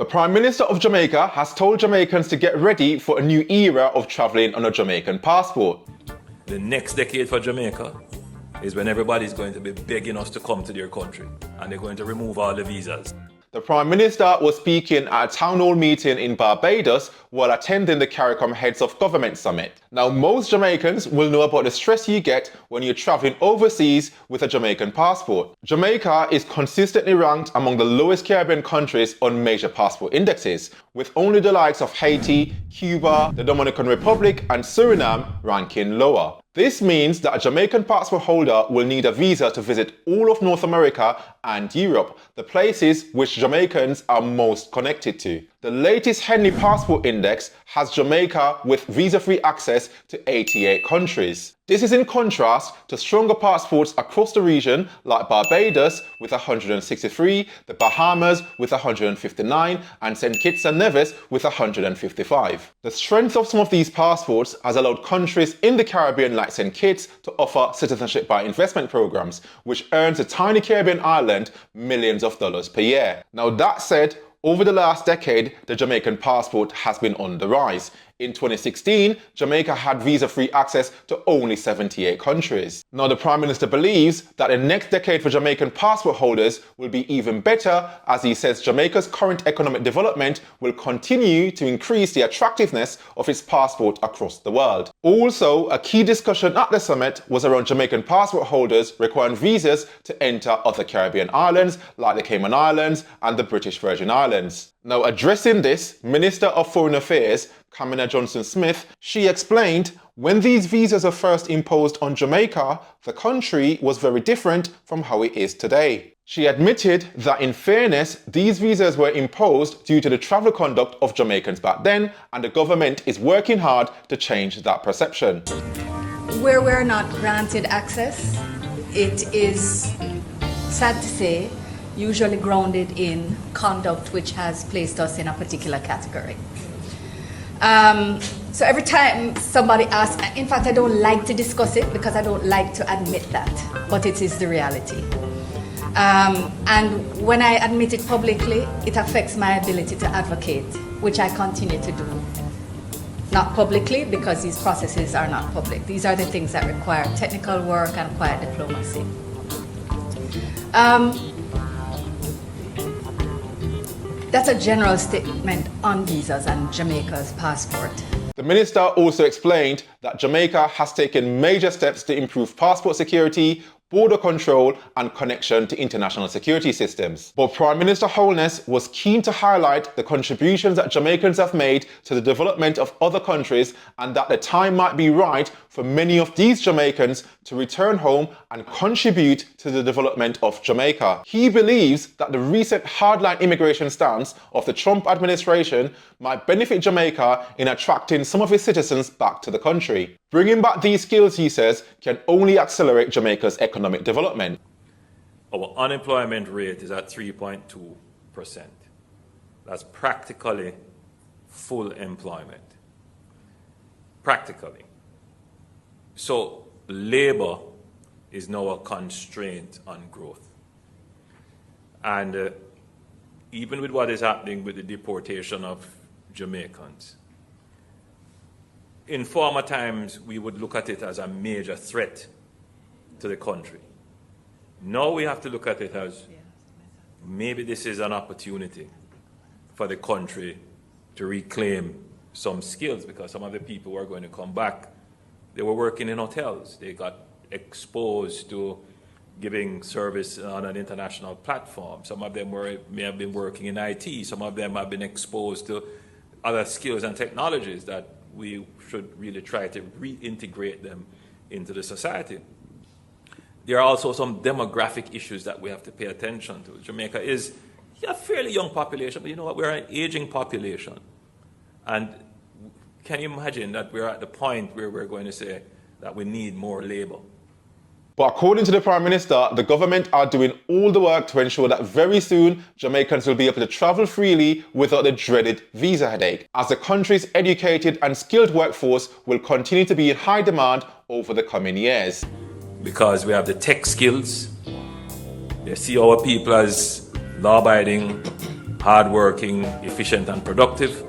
The Prime Minister of Jamaica has told Jamaicans to get ready for a new era of travelling on a Jamaican passport. The next decade for Jamaica is when everybody's going to be begging us to come to their country, and they're going to remove all the visas. The Prime Minister was speaking at a town hall meeting in Barbados while attending the CARICOM Heads of Government Summit. Now, most Jamaicans will know about the stress you get when you're travelling overseas with a Jamaican passport. Jamaica is consistently ranked among the lowest Caribbean countries on major passport indexes, with only the likes of Haiti, Cuba, the Dominican Republic and Suriname ranking lower. This means that a Jamaican passport holder will need a visa to visit all of North America and Europe, the places which Jamaicans are most connected to. The latest Henley Passport Index has Jamaica with visa-free access to 88 countries. This is in contrast to stronger passports across the region like Barbados with 163, the Bahamas with 159 and St. Kitts and Nevis with 155. The strength of some of these passports has allowed countries in the Caribbean like St. Kitts to offer citizenship by investment programs, which earns a tiny Caribbean island millions of dollars per year. Now that said, over the last decade, the Jamaican passport has been on the rise. In 2016, Jamaica had visa-free access to only 78 countries. Now, the Prime Minister believes that the next decade for Jamaican passport holders will be even better, as he says Jamaica's current economic development will continue to increase the attractiveness of its passport across the world. Also, a key discussion at the summit was around Jamaican passport holders requiring visas to enter other Caribbean islands like the Cayman Islands and the British Virgin Islands. Now, addressing this, Minister of Foreign Affairs, Kamina Johnson-Smith, she explained, when these visas are first imposed on Jamaica, the country was very different from how it is today. She admitted that in fairness, these visas were imposed due to the travel conduct of Jamaicans back then, and the government is working hard to change that perception. Where we're not granted access, it is, sad to say, usually grounded in conduct which has placed us in a particular category. So every time somebody asks, in fact I don't like to discuss it because I don't like to admit that, but it is the reality. And when I admit it publicly, it affects my ability to advocate, which I continue to do. Not publicly, because these processes are not public. These are the things that require technical work and quiet diplomacy. That's a general statement on visas and Jamaica's passport. The minister also explained that Jamaica has taken major steps to improve passport security, border control and connection to international security systems. But Prime Minister Holness was keen to highlight the contributions that Jamaicans have made to the development of other countries, and that the time might be right for many of these Jamaicans to return home and contribute to the development of Jamaica. He believes that the recent hardline immigration stance of the Trump administration might benefit Jamaica in attracting some of its citizens back to the country. Bringing back these skills, he says, can only accelerate Jamaica's economic development. Our unemployment rate is at 3.2%. That's practically full employment. Practically. So labor is now a constraint on growth. And even with what is happening with the deportation of Jamaicans, in former times, we would look at it as a major threat to the country. Now we have to look at it as maybe this is an opportunity for the country to reclaim some skills, because some of the people who are going to come back, they were working in hotels. They got exposed to giving service on an international platform. Some of them may have been working in IT. Some of them have been exposed to other skills and technologies that we should really try to reintegrate them into the society. There are also some demographic issues that we have to pay attention to. Jamaica is a fairly young population, but you know what? We're an aging population. And can you imagine that we're at the point where we're going to say that we need more labor? But according to the Prime Minister, the government are doing all the work to ensure that very soon Jamaicans will be able to travel freely without the dreaded visa headache, as the country's educated and skilled workforce will continue to be in high demand over the coming years. Because we have the tech skills, they see our people as law-abiding hardworking, efficient, and productive,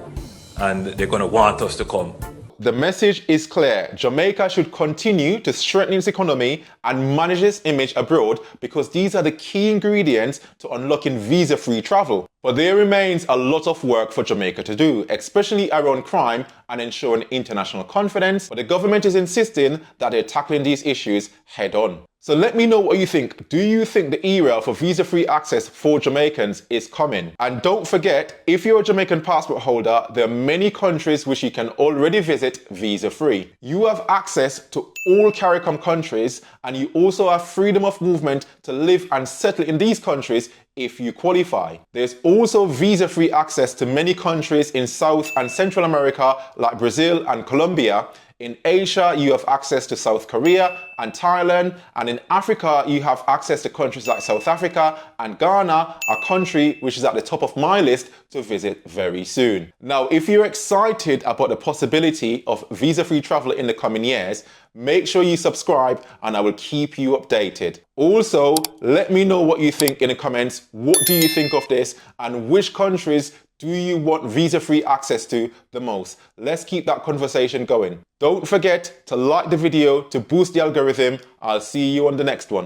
and they're going to want us to come. The message is clear. Jamaica should continue to strengthen its economy and manage its image abroad because these are the key ingredients to unlocking visa-free travel. But there remains a lot of work for Jamaica to do, especially around crime and ensuring international confidence. But the government is insisting that they're tackling these issues head on. So let me know what you think. Do you think the era for visa-free access for Jamaicans is coming? And don't forget, if you're a Jamaican passport holder, there are many countries which you can already visit visa-free. You have access to all CARICOM countries, and you also have freedom of movement to live and settle in these countries if you qualify. There's also visa-free access to many countries in South and Central America like Brazil and Colombia. In Asia, you have access to South Korea and Thailand, and in Africa, you have access to countries like South Africa and Ghana, a country which is at the top of my list to visit very soon. Now, if you're excited about the possibility of visa-free travel in the coming years, make sure you subscribe and I will keep you updated. Also, let me know what you think in the comments. What do you think of this, and which countries do you want visa-free access to the most? Let's keep that conversation going. Don't forget to like the video to boost the algorithm. I'll see you on the next one.